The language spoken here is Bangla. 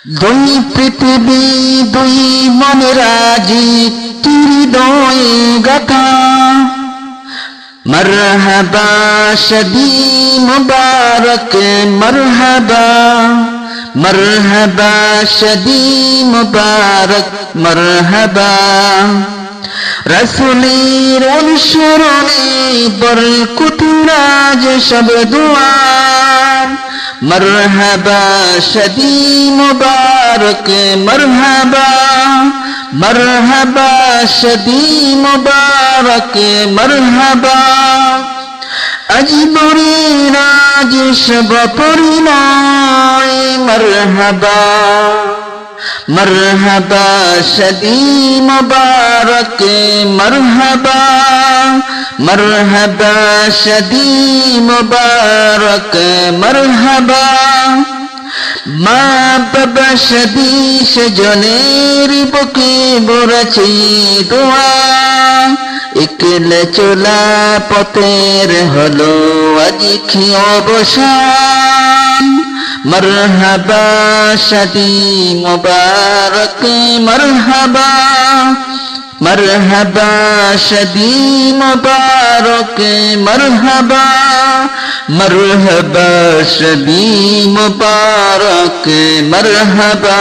দুই পৃথিবী দুই মনের আজি হৃদয় গাথা মরহবা শাদি মুবারক মরহবা মরহবা শাদি মুবারক মরহবা রসুলের অনুসরণে বরকত রাজ সব দুয়ার মরহবা শাদি মুবারক মরহবা মরহবা শাদি মুবারক মরহবা अजबरी राज शब परिणय मरहबा मरहबा शदी मुबारक मरहबा मरहबा शदी मुबारक मरहबा মা বাবা শদি সজনের বুকে বরছে দোয়া একলা চলা পথের হলো আজ কি অবসান মরহবা শাদি মুবারক মরহবা মরহবা শাদি মুবারক মরহবা মরহবা শাদি মুবারক মরহবা